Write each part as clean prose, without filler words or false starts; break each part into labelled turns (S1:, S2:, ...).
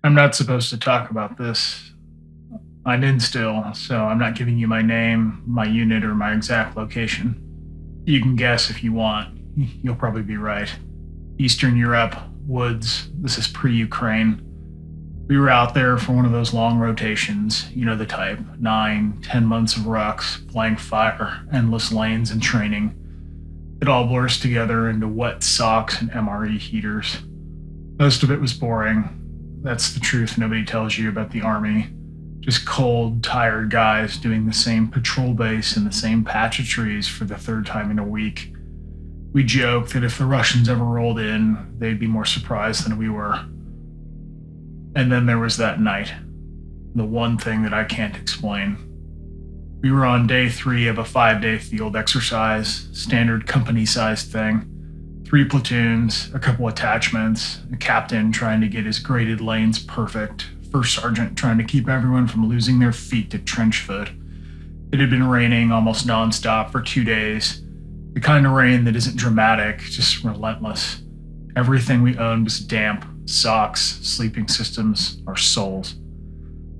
S1: I'm not supposed to talk about this. I'm in still, so I'm not giving you my name, my unit, or my exact location. You can guess if you want. You'll probably be right. Eastern Europe, woods. This is pre Ukraine. We were out there for one of those long rotations. You know the type 9, 10 months of rucks, blank fire, endless lanes, and training. It all blurs together into wet socks and MRE heaters. Most of it was boring. That's the truth nobody tells you about the Army. Just cold, tired guys doing the same patrol base in the same patch of trees for the third time in a week. We joked that if the Russians ever rolled in, they'd be more surprised than we were. And then there was that night. The one thing that I can't explain. We were on day 3 of a 5-day field exercise, standard company-sized thing. 3 platoons, a couple attachments, a captain trying to get his graded lanes perfect, first sergeant trying to keep everyone from losing their feet to trench foot. It had been raining almost nonstop for 2 days. The kind of rain that isn't dramatic, just relentless. Everything we owned was damp: socks, sleeping systems, our souls.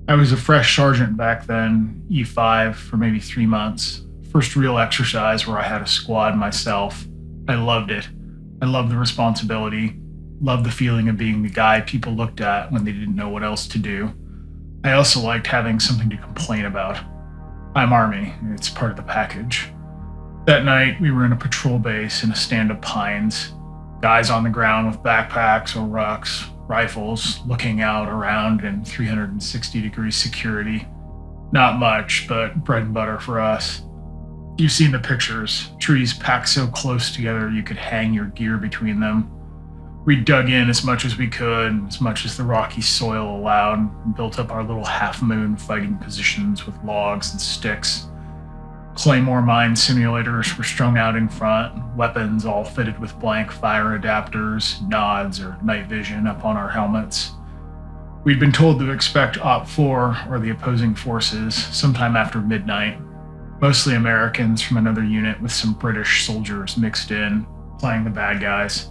S1: I was a fresh sergeant back then, E5 for maybe 3 months. First real exercise where I had a squad myself. I loved it. I loved the responsibility, loved the feeling of being the guy people looked at when they didn't know what else to do. I also liked having something to complain about. I'm Army, it's part of the package. That night, we were in a patrol base in a stand of pines. Guys on the ground with backpacks or rucks, rifles, looking out around in 360-degree security. Not much, but bread and butter for us. You've seen the pictures, trees packed so close together you could hang your gear between them. We dug in as much as we could, as much as the rocky soil allowed, and built up our little half-moon fighting positions with logs and sticks. Claymore mine simulators were strung out in front, weapons all fitted with blank fire adapters, nods, or night vision up on our helmets. We'd been told to expect OPFOR, or the opposing forces, sometime after midnight. Mostly Americans from another unit with some British soldiers mixed in, playing the bad guys.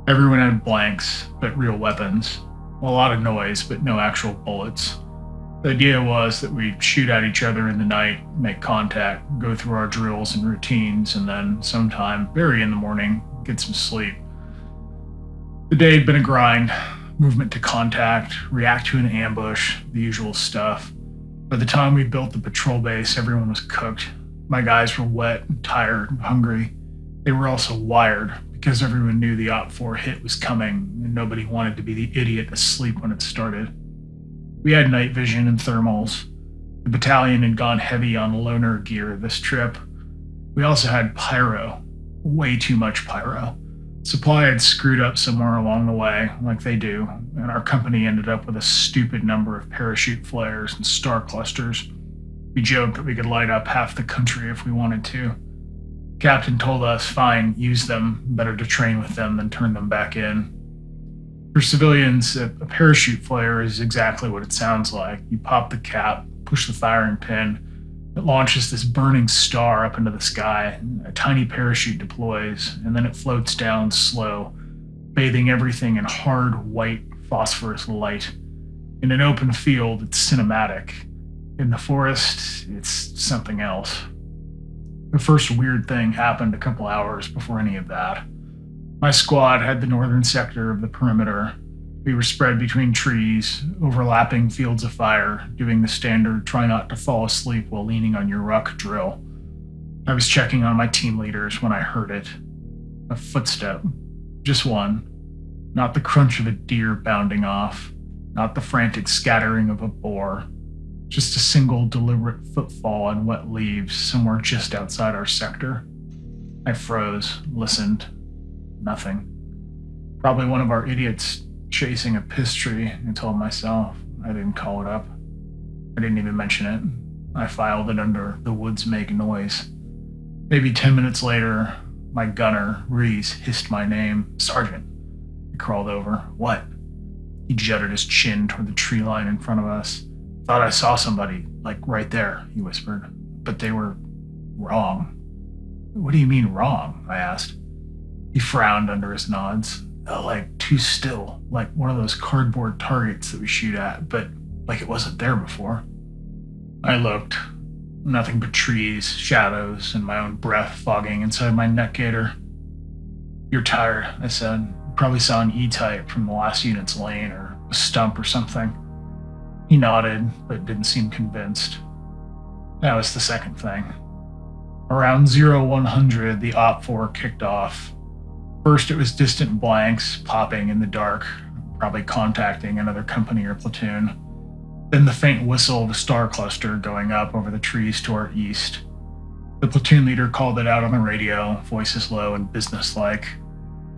S1: Everyone had blanks, but real weapons. A lot of noise, but no actual bullets. The idea was that we'd shoot at each other in the night, make contact, go through our drills and routines, and then sometime, very in the morning, get some sleep. The day had been a grind. Movement to contact, react to an ambush, the usual stuff. By the time we built the patrol base, everyone was cooked. My guys were wet, tired, hungry. They were also wired, because everyone knew the OPFOR hit was coming, and nobody wanted to be the idiot asleep when it started. We had night vision and thermals. The battalion had gone heavy on loner gear this trip. We also had pyro. Way too much pyro. Supply had screwed up somewhere along the way, like they do, and our company ended up with a stupid number of parachute flares and star clusters. We joked that we could light up half the country if we wanted to. Captain told us, fine, use them, better to train with them than turn them back in. For civilians, a parachute flare is exactly what it sounds like. You pop the cap, push the firing pin, it launches this burning star up into the sky. A tiny parachute deploys, and then it floats down slow, bathing everything in hard, white, phosphorus light. In an open field, it's cinematic. In the forest, it's something else. The first weird thing happened a couple hours before any of that. My squad had the northern sector of the perimeter. We were spread between trees, overlapping fields of fire, doing the standard try not to fall asleep while leaning on your ruck drill. I was checking on my team leaders when I heard it. A footstep. Just one. Not the crunch of a deer bounding off. Not the frantic scattering of a boar. Just a single deliberate footfall on wet leaves somewhere just outside our sector. I froze, listened. Nothing. Probably one of our idiots chasing a piss tree, I told myself. I didn't call it up. I didn't even mention it. I filed it under the woods make noise. Maybe 10 minutes later, my gunner, Reese, hissed my name. Sergeant. I crawled over. What? He jutted his chin toward the tree line in front of us. Thought I saw somebody, like right there, he whispered. But they were wrong. What do you mean wrong? I asked. He frowned under his nods. Like too still, like one of those cardboard targets that we shoot at, but like it wasn't there before. I looked. Nothing but trees, shadows, and my own breath fogging inside my neck gaiter. "You're tired," I said. "Probably saw an E-type from the last unit's lane or a stump or something." He nodded, but didn't seem convinced. That was the second thing. Around 0100, the OPFOR kicked off. First, it was distant blanks popping in the dark, probably contacting another company or platoon. Then the faint whistle of a star cluster going up over the trees to our east. The platoon leader called it out on the radio, voices low and businesslike.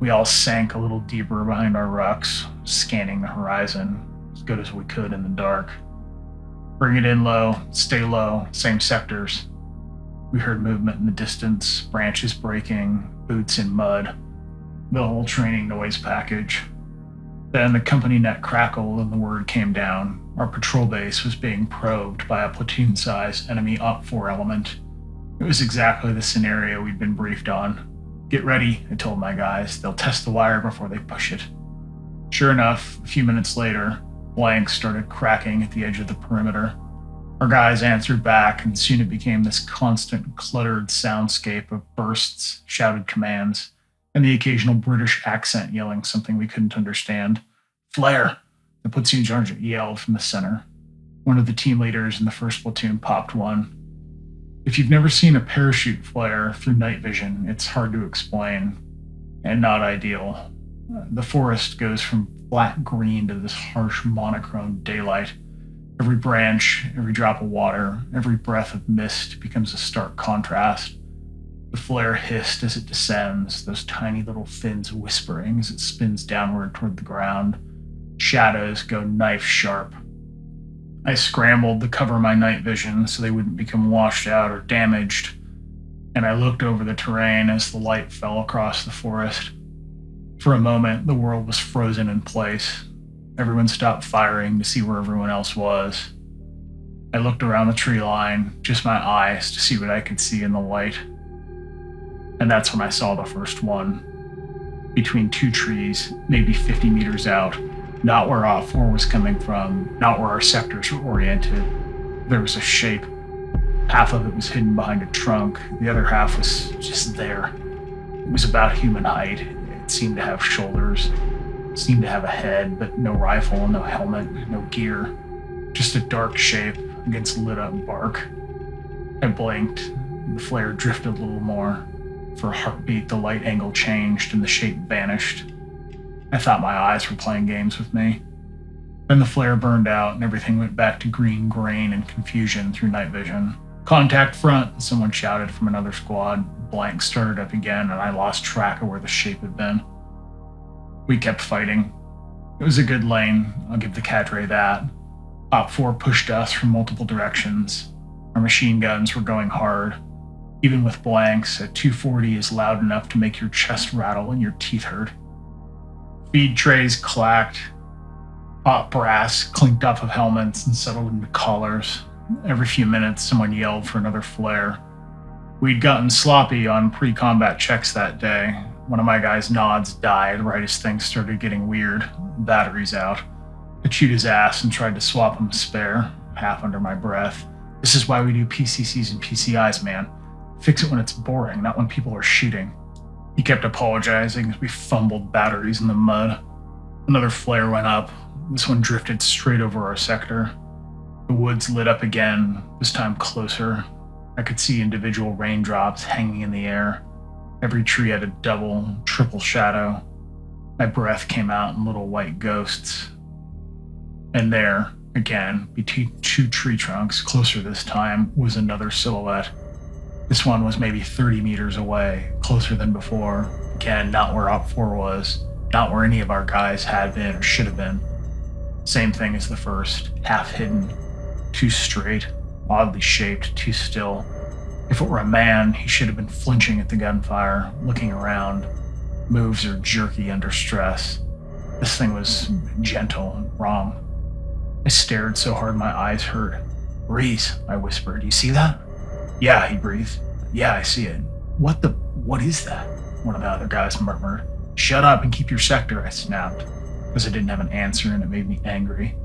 S1: We all sank a little deeper behind our rucks, scanning the horizon as good as we could in the dark. "Bring it in low, stay low, same sectors." We heard movement in the distance, branches breaking, boots in mud, the whole training noise package. Then the company net crackled and the word came down. Our patrol base was being probed by a platoon-sized enemy OPFOR element. It was exactly the scenario we'd been briefed on. "Get ready," I told my guys. "They'll test the wire before they push it." Sure enough, a few minutes later, blanks started cracking at the edge of the perimeter. Our guys answered back, and soon it became this constant, cluttered soundscape of bursts, shouted commands, and the occasional British accent yelling something we couldn't understand. "Flare!" the platoon sergeant yelled from the center. One of the team leaders in the first platoon popped one. If you've never seen a parachute flare through night vision, it's hard to explain, and not ideal. The forest goes from flat green to this harsh monochrome daylight. Every branch, every drop of water, every breath of mist becomes a stark contrast. The flare hissed as it descends, those tiny little fins whispering as it spins downward toward the ground. Shadows go knife sharp. I scrambled to cover my night vision so they wouldn't become washed out or damaged, and I looked over the terrain as the light fell across the forest. For a moment, the world was frozen in place. Everyone stopped firing to see where everyone else was. I looked around the tree line, just my eyes, to see what I could see in the light. And that's when I saw the first one. Between two trees, maybe 50 meters out, not where OPFOR was coming from, not where our sectors were oriented. There was a shape. Half of it was hidden behind a trunk, the other half was just there. It was about human height. It seemed to have shoulders, seemed to have a head, but no rifle, no helmet, no gear. Just a dark shape against lit up bark. I blinked. The flare drifted a little more. For a heartbeat, the light angle changed and the shape vanished. I thought my eyes were playing games with me. Then the flare burned out and everything went back to green grain and confusion through night vision. "Contact front," someone shouted from another squad. Blank started up again and I lost track of where the shape had been. We kept fighting. It was a good lane, I'll give the cadre that. OPFOR pushed us from multiple directions. Our machine guns were going hard. Even with blanks, a 240 is loud enough to make your chest rattle and your teeth hurt. Feed trays clacked. Hot brass clinked off of helmets and settled into collars. Every few minutes, someone yelled for another flare. We'd gotten sloppy on pre-combat checks that day. One of my guys' nods died right as things started getting weird. Batteries out. I chewed his ass and tried to swap him a spare, half under my breath. "This is why we do PCCs and PCIs, man. Fix it when it's boring, not when people are shooting." He kept apologizing as we fumbled batteries in the mud. Another flare went up. This one drifted straight over our sector. The woods lit up again, this time closer. I could see individual raindrops hanging in the air. Every tree had a double, triple shadow. My breath came out in little white ghosts. And there, again, between two tree trunks, closer this time, was another silhouette. This one was maybe 30 meters away, closer than before. Again, not where OPFOR was, not where any of our guys had been or should have been. Same thing as the first, half hidden, too straight, oddly shaped, too still. If it were a man, he should have been flinching at the gunfire, looking around. Moves are jerky under stress. This thing was gentle and wrong. I stared so hard my eyes hurt. "Reese," I whispered, "you see that?" "Yeah," he breathed. "Yeah, I see it." What is that?" one of the other guys murmured. "Shut up and keep your sector," I snapped, because I didn't have an answer and it made me angry.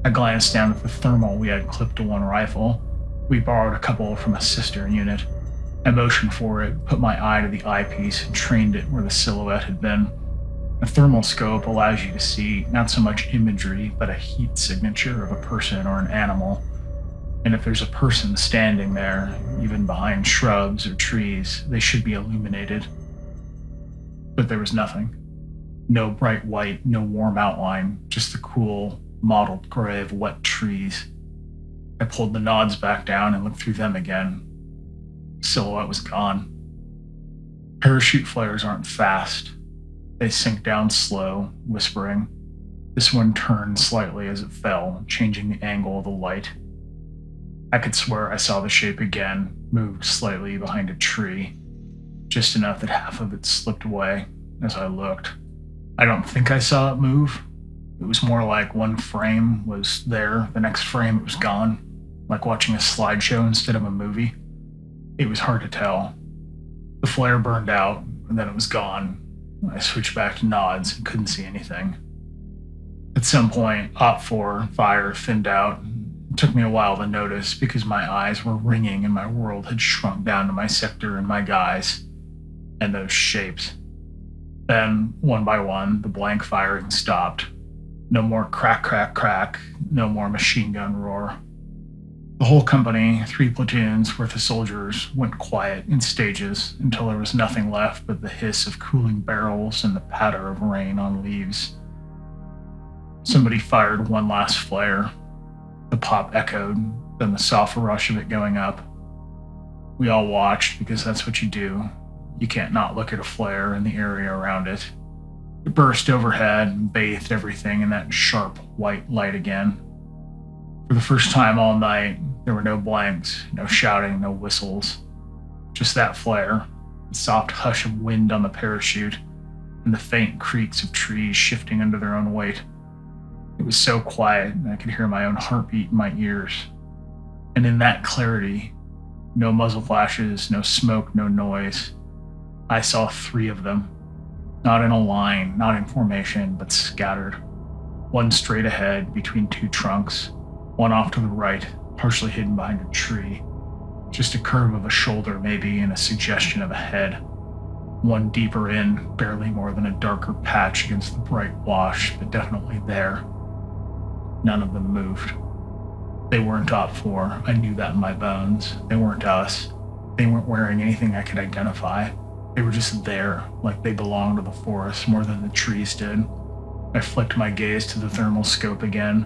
S1: I glanced down at the thermal we had clipped to one rifle. We borrowed a couple from a sister unit. I motioned for it, put my eye to the eyepiece, and trained it where the silhouette had been. A thermal scope allows you to see not so much imagery, but a heat signature of a person or an animal. And if there's a person standing there, even behind shrubs or trees, they should be illuminated. But there was nothing. No bright white, no warm outline, just the cool, mottled gray of wet trees. I pulled the nods back down and looked through them again. The silhouette was gone. Parachute flares aren't fast. They sink down slow, whispering. This one turned slightly as it fell, changing the angle of the light. I could swear I saw the shape again, moved slightly behind a tree, just enough that half of it slipped away as I looked. I don't think I saw it move. It was more like one frame was there, the next frame it was gone, like watching a slideshow instead of a movie. It was hard to tell. The flare burned out, and then it was gone. I switched back to nods and couldn't see anything. At some point, OPFOR fire thinned out. It took me a while to notice because my eyes were ringing and my world had shrunk down to my sector and my guys, and those shapes. Then, one by one, the blank firing stopped. No more crack, crack, crack. No more machine gun roar. The whole company, 3 platoons worth of soldiers, went quiet in stages until there was nothing left but the hiss of cooling barrels and the patter of rain on leaves. Somebody fired one last flare. The pop echoed, then the soft rush of it going up. We all watched because that's what you do. You can't not look at a flare in the area around it. It burst overhead and bathed everything in that sharp white light again. For the first time all night, there were no blanks, no shouting, no whistles. Just that flare, the soft hush of wind on the parachute, and the faint creaks of trees shifting under their own weight. It was so quiet I could hear my own heartbeat in my ears. And in that clarity, no muzzle flashes, no smoke, no noise, I saw 3 of them. Not in a line, not in formation, but scattered. One straight ahead between 2 trunks, one off to the right, partially hidden behind a tree. Just a curve of a shoulder maybe and a suggestion of a head. One deeper in, barely more than a darker patch against the bright wash, but definitely there. None of them moved. They weren't OPFOR. I knew that in my bones. They weren't us. They weren't wearing anything I could identify. They were just there, like they belonged to the forest more than the trees did. I flicked my gaze to the thermal scope again.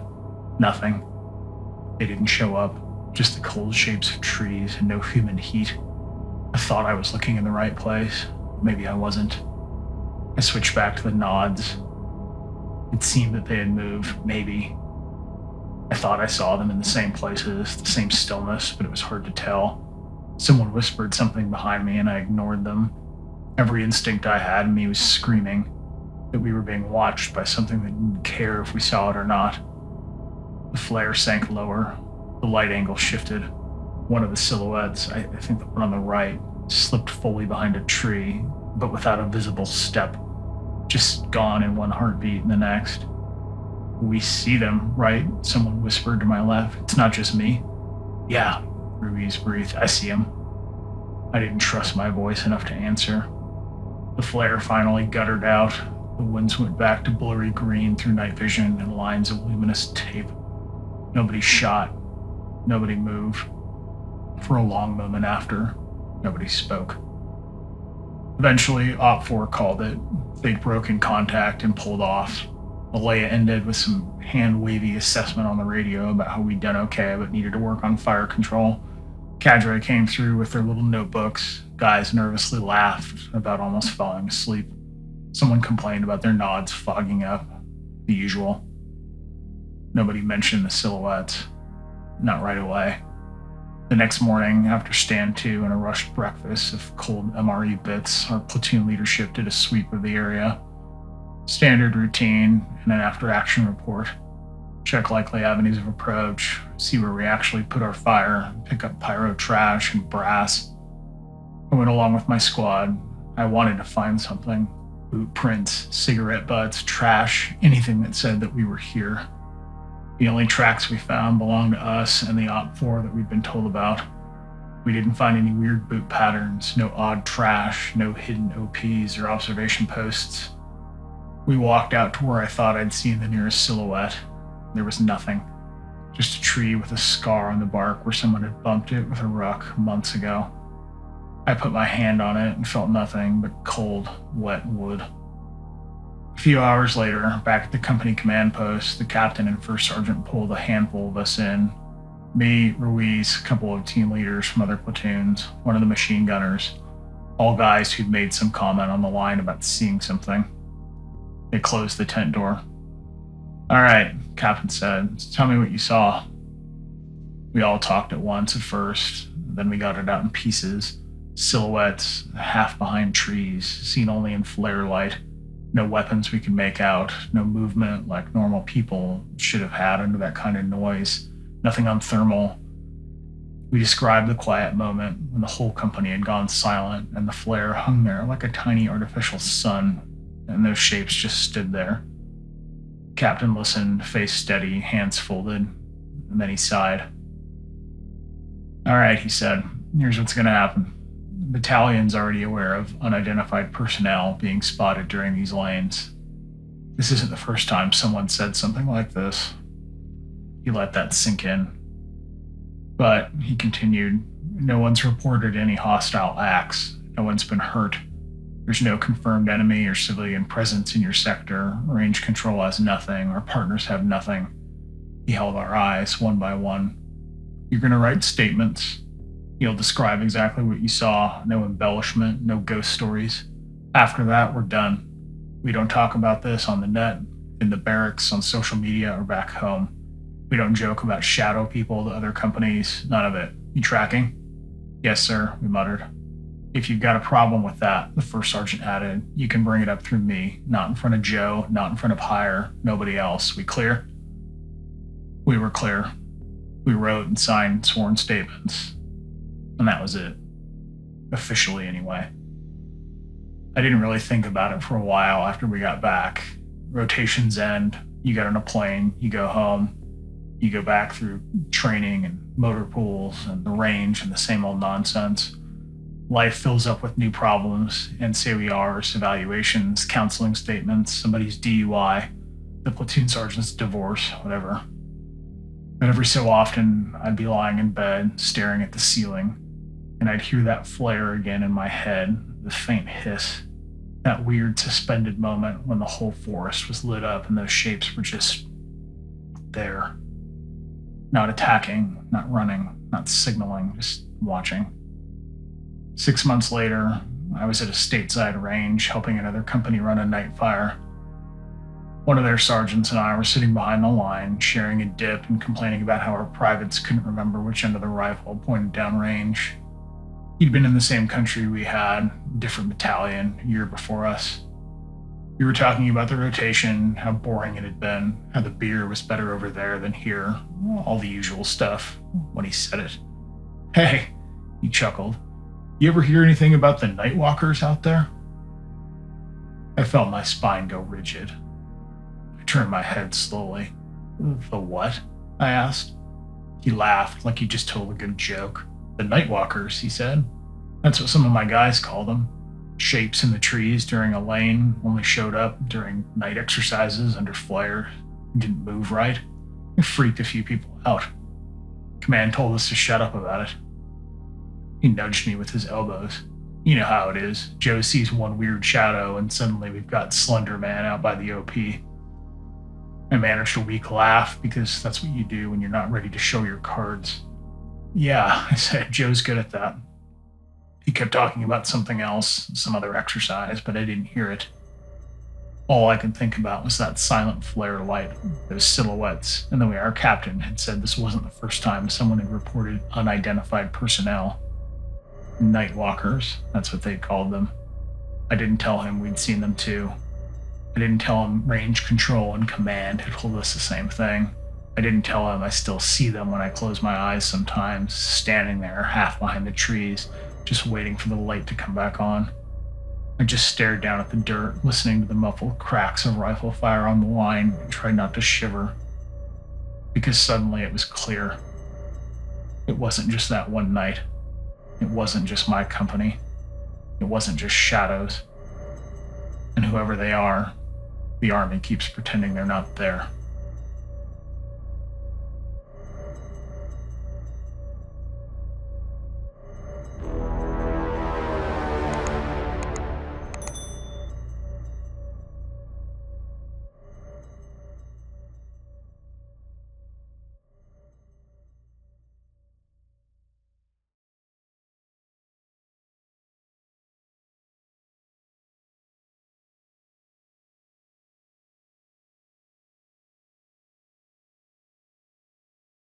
S1: Nothing. They didn't show up. Just the cold shapes of trees and no human heat. I thought I was looking in the right place. Maybe I wasn't. I switched back to the nods. It seemed that they had moved, maybe. I thought I saw them in the same places, the same stillness, but it was hard to tell. Someone whispered something behind me and I ignored them. Every instinct I had in me was screaming that we were being watched by something that didn't care if we saw it or not. The flare sank lower. The light angle shifted. One of the silhouettes, I think the one on the right, slipped fully behind a tree, but without a visible step. Just gone in one heartbeat and the next. We see them, right? Someone whispered to my left. It's not just me. Yeah, Ruiz breathed. I see him. I didn't trust my voice enough to answer. The flare finally guttered out. The winds went back to blurry green through night vision and lines of luminous tape. Nobody shot. Nobody moved. For a long moment after, nobody spoke. Eventually, OPFOR called it. They'd broken contact and pulled off. Malaya ended with some hand-wavy assessment on the radio about how we'd done okay but needed to work on fire control. Cadre came through with their little notebooks. Guys nervously laughed about almost falling asleep. Someone complained about their nods fogging up. The usual. Nobody mentioned the silhouettes. Not right away. The next morning, after stand 2 and a rushed breakfast of cold MRE bits, our platoon leadership did a sweep of the area. Standard routine and an after-action report. Check likely avenues of approach, see where we actually put our fire, pick up pyro trash and brass. I went along with my squad. I wanted to find something. Boot prints, cigarette butts, trash, anything that said that we were here. The only tracks we found belonged to us and the OPFOR that we'd been told about. We didn't find any weird boot patterns, no odd trash, no hidden OPs or observation posts. We walked out to where I thought I'd seen the nearest silhouette. There was nothing. Just a tree with a scar on the bark where someone had bumped it with a ruck months ago. I put my hand on it and felt nothing but cold, wet wood. A few hours later, back at the company command post, the captain and first sergeant pulled a handful of us in. Me, Ruiz, a couple of team leaders from other platoons, one of the machine gunners, all guys who'd made some comment on the line about seeing something. They closed the tent door. "All right," Captain said, "tell me what you saw." We all talked at once at first, then we got it out in pieces. Silhouettes, half behind trees, seen only in flare light. No weapons we could make out, no movement like normal people should have had under that kind of noise. Nothing on thermal. We described the quiet moment when the whole company had gone silent and the flare hung there like a tiny artificial sun, and those shapes just stood there. Captain listened, face steady, hands folded, and then he sighed. "All right," he said, "here's what's going to happen. The battalion's already aware of unidentified personnel being spotted during these lanes. This isn't the first time someone said something like this." He let that sink in. "But," he continued, "no one's reported any hostile acts. No one's been hurt. There's no confirmed enemy or civilian presence in your sector. Range control has nothing. Our partners have nothing." He held our eyes one by one. "You're going to write statements. You'll describe exactly what you saw. No embellishment, no ghost stories. After that, we're done. We don't talk about this on the net, in the barracks, on social media, or back home. We don't joke about shadow people to other companies. None of it. You tracking?" "Yes, sir," we muttered. "If you've got a problem with that," the first sergeant added, "you can bring it up through me. Not in front of Joe, not in front of Hire, nobody else. We clear?" We were clear. We wrote and signed sworn statements. And that was it. Officially, anyway. I didn't really think about it for a while after we got back. Rotations end, you get on a plane, you go home, you go back through training and motor pools and the range and the same old nonsense. Life fills up with new problems, NCOERs, evaluations, counseling statements, somebody's DUI, the platoon sergeant's divorce, whatever. But every so often, I'd be lying in bed, staring at the ceiling, and I'd hear that flare again in my head, the faint hiss, that weird suspended moment when the whole forest was lit up and those shapes were just there. Not attacking, not running, not signaling, just watching. 6 months later, I was at a stateside range helping another company run a night fire. One of their sergeants and I were sitting behind the line, sharing a dip and complaining about how our privates couldn't remember which end of the rifle pointed downrange. He'd been in the same country we had, different battalion, a year before us. We were talking about the rotation, how boring it had been, how the beer was better over there than here, all the usual stuff, when he said it. "Hey," he chuckled, "you ever hear anything about the night walkers out there?" I felt my spine go rigid. I turned my head slowly. "The what?" I asked. He laughed like he just told a good joke. "The night walkers," he said. "That's what some of my guys call them. Shapes in the trees during a lane, only showed up during night exercises under flare, didn't move right. It freaked a few people out. Command told us to shut up about it." He nudged me with his elbows. "You know how it is. Joe sees one weird shadow and suddenly we've got Slender Man out by the OP." I managed a weak laugh because that's what you do when you're not ready to show your cards. "Yeah," I said, "Joe's good at that." He kept talking about something else, some other exercise, but I didn't hear it. All I could think about was that silent flare light, those silhouettes, and the way our captain had said this wasn't the first time someone had reported unidentified personnel. Night walkers, that's what they'd called them. I didn't tell him we'd seen them too. I didn't tell him range control and command had told us the same thing. I didn't tell him I still see them when I close my eyes sometimes, standing there half behind the trees, just waiting for the light to come back on. I just stared down at the dirt, listening to the muffled cracks of rifle fire on the line, and tried not to shiver. Because suddenly it was clear. It wasn't just that one night. It wasn't just my company. It wasn't just shadows. And whoever they are, the army keeps pretending they're not there.